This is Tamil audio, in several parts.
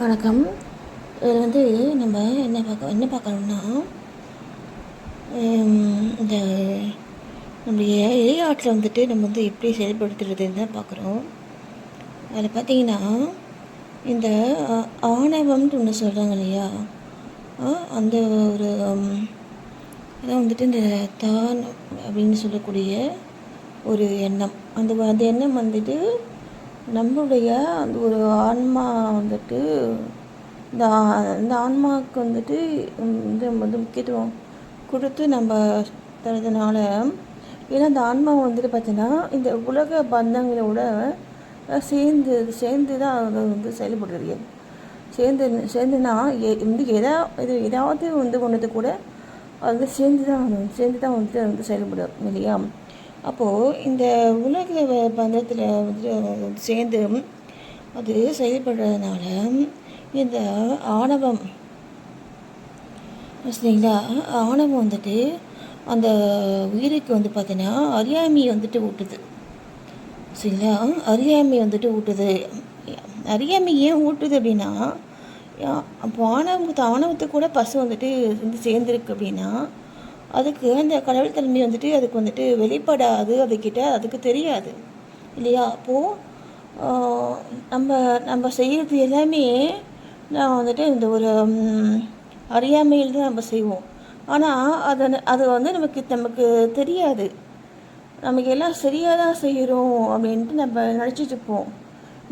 வணக்கம். இதில் நம்ம என்ன பார்க்கணும்னா, இந்த நம்முடைய எளியாற்றில் நம்ம எப்படி செயல்படுத்துறதுன்னு தான் பார்க்குறோம். அதில் பார்த்தீங்கன்னா, இந்த ஆணவம்னு ஒன்று சொல்கிறாங்க இல்லையா, அந்த ஒரு அதான் இந்த தான் அப்படின்னு சொல்லக்கூடிய ஒரு எண்ணம். அந்த எண்ணம் நம்மளுடைய அந்த ஒரு ஆன்மா இந்த இந்த ஆன்மாவுக்கு முக்கியத்துவம் கொடுத்து நம்ம தரதுனால, ஏன்னா அந்த ஆன்மா பார்த்தீங்கன்னா இந்த உலக பந்தங்களோட சேர்ந்து தான் அது செயல்படுறது. சேர்ந்துனா ஏதாவது ஒன்றுத்து கூட அது சேர்ந்து தான் செயல்படும் இல்லையா. அப்போது இந்த உலக பந்தத்தில் சேர்ந்து அது செயல்படுறதுனால இந்த ஆணவம் சரிங்களா, ஆணவம் அந்த உயிருக்கு பார்த்தீங்கன்னா அறியாமையை ஊட்டுது சரிங்களா. அறியாமை ஊட்டுது. அறியாமை ஏன் ஊட்டுது அப்படின்னா, அப்போ ஆணவத்துக்கு கூட பசு சேர்ந்துருக்கு அப்படின்னா, அதுக்கு அந்த கடவுள் தன்மை அதுக்கு வெளிப்படாது, அதுக்கு தெரியாது இல்லையா. அப்போது நம்ம செய்கிறது எல்லாமே நான் இந்த ஒரு அறியாமையில் தான் நம்ம செய்வோம். ஆனால் அது நமக்கு தெரியாது. நமக்கு எல்லாம் சரியாக தான் செய்கிறோம் அப்படின்ட்டு நம்ம நினச்சிட்டு இருப்போம்.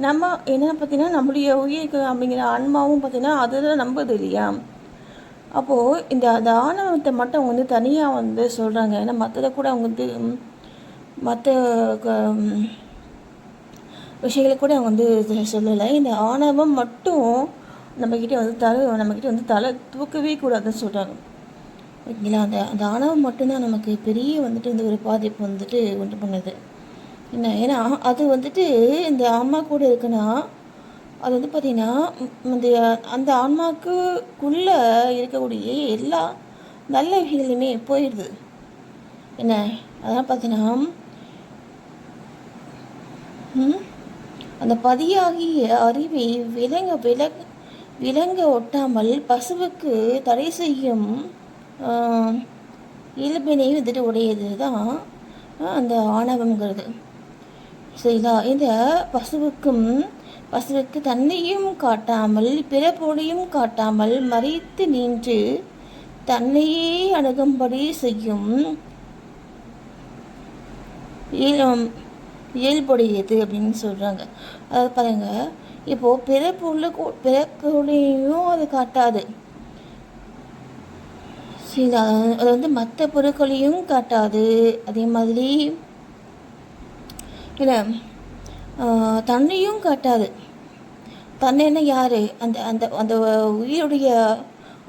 நம்ம என்ன பார்த்தீங்கன்னா, நம்முடைய உயிருக்கு அப்படிங்கிற ஆன்மாவும் பார்த்தீங்கன்னா அதுதான் நம்புது இல்லையா. அப்போது அந்த ஆணவத்தை மட்டும் அவங்க தனியாக சொல்கிறாங்க. ஏன்னா மற்றதை கூட அவங்க மற்ற விஷயங்களை கூட அவங்க சொல்லலை. இந்த ஆணவம் மட்டும் நம்மக்கிட்ட தலை தூக்கவே கூடாதுன்னு சொல்கிறாங்க ஓகேங்களா. அந்த ஆணவம் மட்டும்தான் நமக்கு பெரிய இந்த ஒரு பாதிப்பு உண்டு பண்ணுது என்ன. ஏன்னா அது இந்த ஆன்மா கூட இருக்குன்னா, அது பார்த்திங்கன்னா அந்த ஆன்மாக்குள்ளே இருக்கக்கூடிய எல்லா நல்ல விஷயங்களுமே போயிடுது என்ன. அதெல்லாம் பார்த்தீங்கன்னா அந்த பதியாகிய அறிவை விலங்க ஒட்டாமல் பசுவுக்கு தடை செய்யும் இயல்பினை உடையது தான் அந்த ஆணவங்கிறது சரிங்களா. இந்த பசுவுக்கு தன்னையும் காட்டாமல் பிறப்போடையும் காட்டாமல் மறைத்து நின்று தன்னையே அணுகும்படி செய்யும் இயல்புடையது அப்படின்னு சொல்கிறாங்க. அதாவது பாருங்க, இப்போது பிறப்பொருளையும் அது காட்டாது சரிங்களா. அது மற்ற பொருட்களையும் காட்டாது. அதே மாதிரி இல்லை தன்னையும் காட்டாது. தன்னைன்னா யார்? அந்த அந்த அந்த உயிருடைய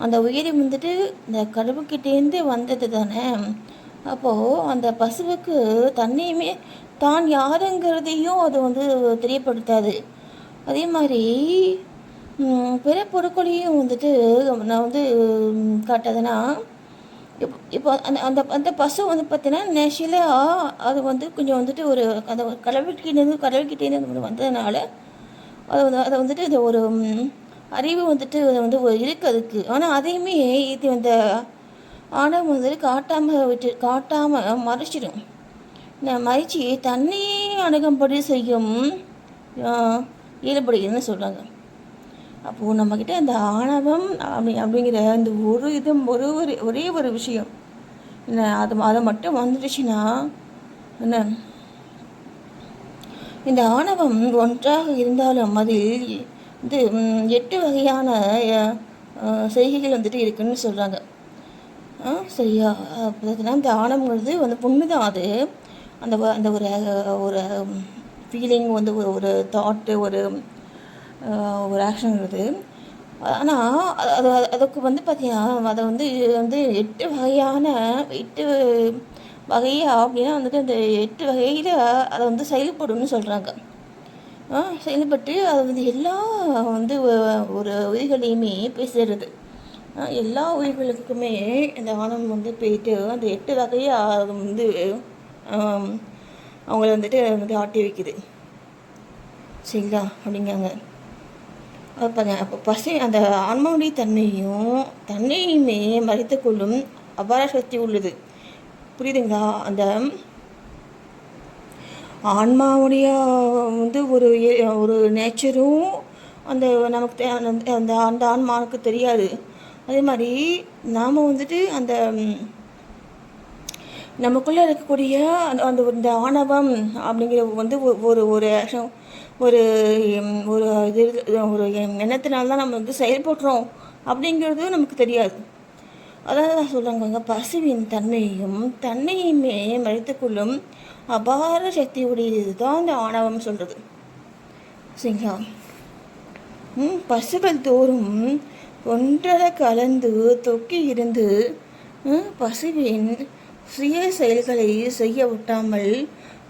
அந்த உயிரை இந்த கடவுள்கிட்டேருந்து வந்தது தானே. அப்போது அந்த பசுவுக்கு தன்னையுமே தான் யாருங்கிறதையும் அது தெரியப்படுத்தாது. அதே மாதிரி பிற பொருட்களையும் நான் காட்டாதுன்னா, இப்போ அந்த அந்த அந்த பசு பார்த்தீங்கன்னா நேச்சுரலாக அது கொஞ்சம் ஒரு அந்த கடவுள்கிட்டேருந்து வந்ததுனால அதை இந்த ஒரு அறிவு இருக்கு அதுக்கு. ஆனால் அதையுமே இது அந்த ஆணவம் காட்டாமல் மறைச்சிடும். மறைச்சி தன்னையே அணுகும்படி செய்யும் ஈடுபடுகிறதுன்னு சொல்கிறாங்க. அப்போது நம்மக்கிட்ட அந்த ஆணவம் அப்படிங்கிற அந்த ஒரே ஒரு விஷயம் என்ன, அதை மட்டும் வந்துடுச்சுன்னா என்ன, இந்த ஆணவம் ஒன்றாக இருந்தாலும் அதில் 8 வகையான செய்கைகள் இருக்குன்னு சொல்கிறாங்க சரியா. பார்த்தீங்கன்னா இந்த ஆணவங்கிறது பொண்ணு தான். அது அந்த அந்த ஒரு ஒரு ஃபீலிங் ஒரு தாட்டு ஒரு ஆக்ஷனுங்கிறது. ஆனால் அதுக்கு பார்த்தீங்கன்னா அதை 8 வகையாக அப்படின்னா அந்த 8 வகையில் அதை செயல்படும்னு சொல்கிறாங்க. செயல்பட்டு அது எல்லா ஒரு உயிர்களையுமே போய் சேருது. எல்லா உயிர்களுக்குமே இந்த ஆணவம் போயிட்டு அந்த 8 வகையாக அவங்கள ஆட்டி வைக்குது சரிங்களா அப்படிங்காங்க. அப்போ அந்த ஆன்மாவுடைய தன்னையுமே மறைத்து கொள்ளும் அபார சக்தி உள்ளது. புரியுதுங்களா? அந்த ஆன்மாவுடைய ஒரு ஒரு நேச்சரும் நமக்கு அந்த அந்த ஆன்மாவுக்கு தெரியாது. அதே மாதிரி நாம் அந்த நமக்குள்ளே இருக்கக்கூடிய இந்த ஆணவம் அப்படிங்கிற ஒரு ஒரு ஒரு ஒரு இது ஒரு எண்ணத்தினால்தான் நம்ம செயல்படுறோம் அப்படிங்கிறது நமக்கு தெரியாது. அதாவது தான் சொல்கிறாங்க, பசுவின் தன்னையுமே மறைத்துக்கொள்ளும் அபார சக்தி உடையது தான் இந்த ஆணவம் சொல்கிறது. சரிங்களா? பசுகள் தோறும் ஒன்றரை கலந்து தொக்கி இருந்து பசுவின் சுய செயல்களை செய்ய விட்டாமல்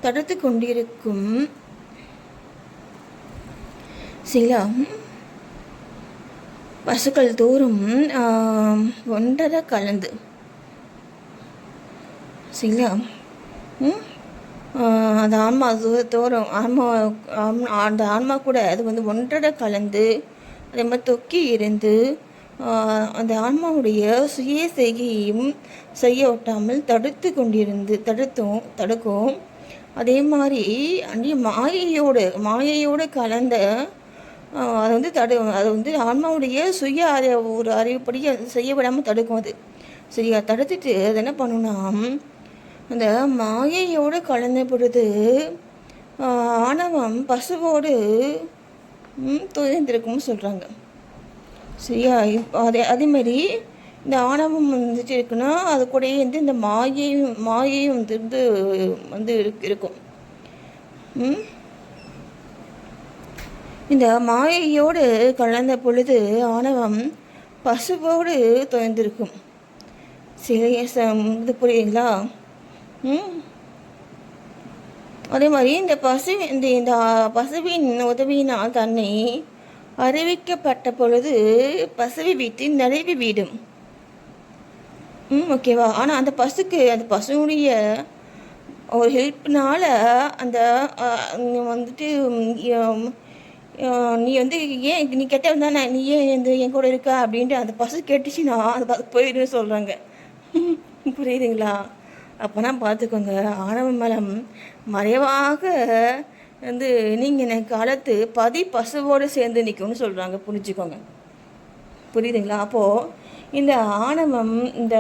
தடுத்து கொண்டிருக்கும். சரிங்களா? பசுக்கள் தோறும் ஒன்றரை கலந்து, சரிங்களா, அந்த ஆன்மா தோறும் அந்த ஆன்மா கூட அது ஒன்றரை கலந்து அதே மாதிரி தொக்கி இருந்து அந்த ஆன்மாவுடைய சுய செய்கையையும் செய்ய விட்டாமல் தடுக்கும். அதே மாதிரி மாயையோடு கலந்த அது ஆன்மாவுடைய சுய ஒரு அறிவுப்படி செய்ய விடாமல் தடுக்கும். அது சரியா? தடுத்துட்டு அது என்ன பண்ணுன்னா, அந்த மாயையோடு கலந்த பொழுது ஆணவம் பசுவோடு தொய்ந்திருக்கும்னு சொல்கிறாங்க. சரியா? அதேமாரி இந்த ஆணவம் இருக்குன்னா அது கூடயே இந்த மாயையும் இருக்கும். இந்த மாயையோடு கலந்த பொழுது ஆணவம் பசுவோடு தொய்ந்திருக்கும். இது புரியுதுங்களா? அதே மாதிரி இந்த பசுவின் உதவியினால் தன்னை அறிவிக்கப்பட்ட பொழுது பசுவை வீட்டின் நடைவி வீடும். ஓகேவா? ஆனால் அந்த பசுவுடைய ஒரு ஹெல்ப்னால அந்த நீ ஏன் நீ கெட்டவன் தானே, நீ ஏன் என் கூட இருக்கா அப்படின்ட்டு அந்த பசு கேட்டுச்சுன்னா அது போயிடுன்னு சொல்கிறாங்க. புரியுதுங்களா? அப்போனா பார்த்துக்கோங்க, ஆணவ மலம் மறைவாக நீங்கின காலத்து பசுவோடு சேர்ந்து நிற்கும்னு சொல்கிறாங்க. புரிஞ்சுக்கோங்க. புரியுதுங்களா? அப்போது இந்த ஆணவம், இந்த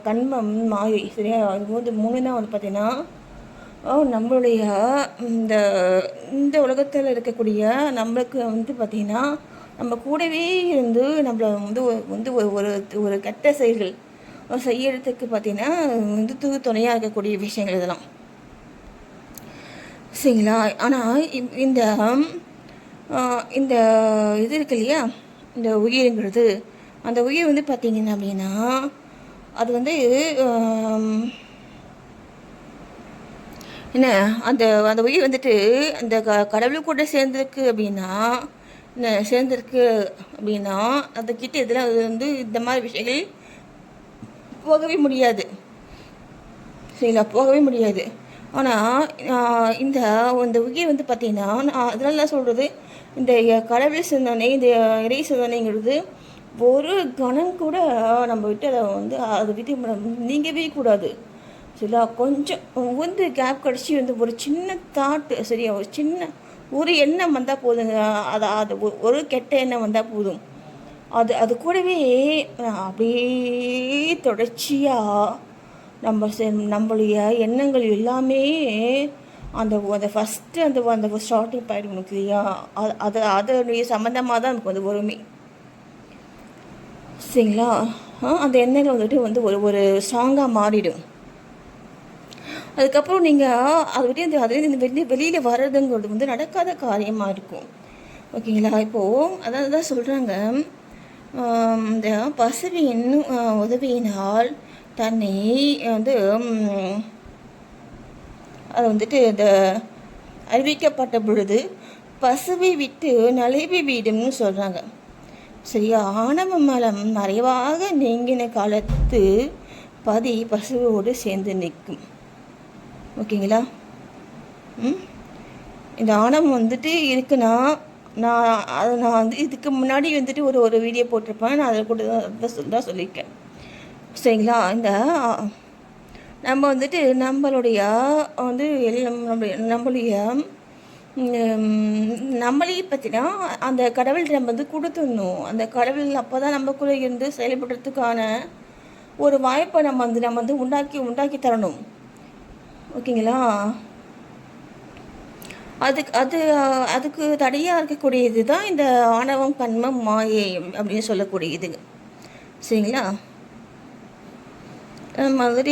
கண்மம், மாயை, சரியா, அது மூணு தான் பார்த்தீங்கன்னா நம்மளுடைய இந்த உலகத்தில் இருக்கக்கூடிய நம்மளுக்கு பார்த்திங்கன்னா நம்ம கூடவே இருந்து நம்மளை ஒரு கெட்ட செயல்கள் செய்யறதுக்கு பார்த்திங்கன்னா துணையாக இருக்கக்கூடிய விஷயங்கள் இதெல்லாம். சரிங்களா? ஆனால் இந்த இது இருக்கு இல்லையா, இந்த உயிருங்கிறது, அந்த உயிர் பார்த்திங்கன்னா அப்படின்னா அது என்ன, அந்த உயிர் அந்த கடவுள் கூட சேர்ந்துருக்கு அப்படின்னா அதுக்கிட்ட இதில் அது இந்த மாதிரி விஷயங்கள் போகவே முடியாது. சரிங்களா? போகவே முடியாது. ஆனால் இந்த உயிர் பார்த்திங்கன்னா நான் அதனால தான் சொல்கிறது, இந்த கடவுள் சிந்தனை, இந்த இறை சிந்தனைங்கிறது ஒரு கணம் கூட நம்ம விட்டு அதை விட்டு நீங்கவே கூடாது. சரிங்களா? கொஞ்சம் கேப் கிடச்சி ஒரு சின்ன தாட்டு, சரியா, ஒரு எண்ணம் வந்தால் போதுங்க. அது ஒரு கெட்ட எண்ணம் வந்தால் போதும், அது கூடவே அப்படியே தொடர்ச்சியாக நம்மளுடைய எண்ணங்கள் எல்லாமே அந்த ஃபஸ்ட்டு அந்த ஸ்டார்டிங் பாயிண்ட் உனக்கு இல்லையா, அதனுடைய சம்மந்தமாக தான் நமக்கு வருமே. சரிங்களா? அந்த எண்ணங்கள் ஒரு ஸ்ட்ராங்காக மாறிடும். அதுக்கப்புறம் நீங்கள் அதை விட்டு அதுலேருந்து வெளியில் வர்றதுங்கிறது நடக்காத காரியமாக இருக்கும். ஓகேங்களா? இப்போது அதாவது தான் சொல்கிறாங்க, இந்த பசுவின் உதவியினால் தன்னை அது இந்த அறிவிக்கப்பட்ட பொழுது பசுவை விட்டு நலைவி வீடுன்னு சொல்கிறாங்க. சரியா? ஆணவ மலம் மறைவாக நீங்கின காலத்து பசுவோடு சேர்ந்து நிற்கும். ஓகேங்களா? இந்த ஆணவம் இருக்குன்னா நான் வந்து இதுக்கு முன்னாடி வந்துட்டு ஒரு வீடியோ போட்டிருப்பேன். நான் அதில் கூட தான் சொல்லியிருக்கேன். சரிங்களா? இந்த நம்ம வந்துட்டு நம்மளுடைய வந்து நம்மளுடைய நம்மளையே பற்றினா அந்த கடவுள் நம்ம வந்து கொடுத்துடணும். அந்த கடவுள் அப்போ தான் நமக்குள்ளே இருந்து செயல்படுறதுக்கான ஒரு வாய்ப்பை நம்ம வந்து உண்டாக்கி தரணும். ஓகேங்களா? அதுக்கு தடையாக இருக்கக்கூடியது தான் இந்த ஆணவம், கண்மம், மாயை அப்படின்னு சொல்லக்கூடியதுங்க. சரிங்களா? மாதிரி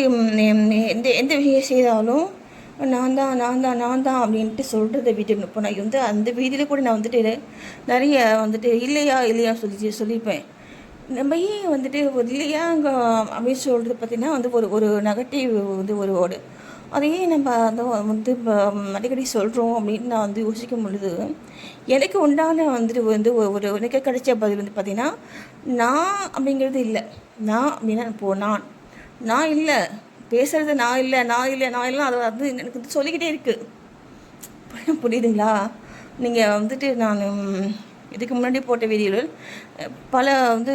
எந்த விஷயம் செய்தாலும் நான் தான் அப்படின்ட்டு சொல்கிறத விட்டுணும். இப்போ நான் வந்து அந்த வீதியில் கூட நான் வந்துட்டு நிறைய வந்துட்டு இல்லையா சொல்லியிருப்பேன். நம்ம ஏன் வந்துட்டு இல்லையா அங்கே அப்படின்னு சொல்கிறது பார்த்திங்கன்னா வந்து ஒரு நெகட்டிவ் வந்து ஒரு வேர்டு. அதையே நம்ம வந்து அடிக்கடி சொல்கிறோம் அப்படின்னு நான் வந்து யோசிக்கும் பொழுது எனக்கு உண்டான வந்துட்டு எனக்கு கிடைச்ச பதில் வந்து பார்த்திங்கன்னா, நான் அப்படிங்கிறது இல்லை. நான் அப்படின்னா நான் இல்லை பேசுகிறது, நான் இல்லை அது வந்து எனக்கு வந்து சொல்லிக்கிட்டே இருக்குது. புரியுதுங்களா? நீங்கள் வந்துட்டு நான் இதுக்கு முன்னாடி போட்ட வீடியோவில் பல வந்து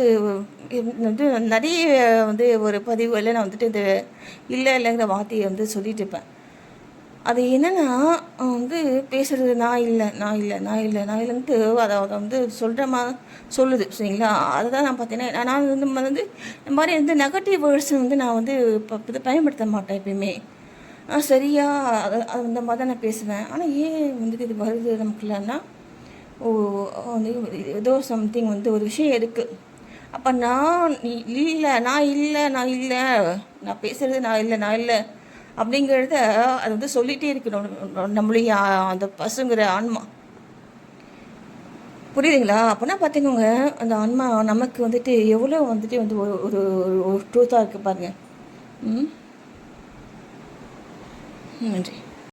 நிறைய வந்து ஒரு பதிவுகளில் நான் வந்துட்டு இந்த இல்லைங்கிற வார்த்தையை வந்து சொல்லிட்டு இருப்பேன். அது என்னென்னா வந்து பேசுகிறது நான் இல்லைன்ட்டு அதை வந்து சொல்லுது. சரிங்களா? அதை தான் நான் பார்த்தீங்கன்னா நான் வந்து இந்த மாதிரி வந்து நெகட்டிவ் வேர்ட்ஸ் வந்து நான் வந்து இப்போ பயன்படுத்த மாட்டேன் எப்பயுமே. சரியா அது அந்த மாதிரி தான் நான் பேசுவேன். ஆனால் ஏன் வந்துட்டு இது வருது நமக்குலன்னா, வந்து ஏதோ சம்திங் வந்து ஒரு விஷயம் இருக்குது. அப்போ நான் பேசுகிறது நான் இல்லை அப்படிங்கிறத அது வந்து சொல்லிகிட்டே இருக்கணும் நம்மளுடைய அந்த பசுங்கிற ஆன்மா. புரியுதுங்களா? அப்போனா பார்த்துக்கோங்க, அந்த ஆன்மா நமக்கு வந்துட்டு எவ்வளோ வந்துட்டு வந்து ஒரு ட்ரூத்தாக இருக்குது பாருங்கள். நன்றி.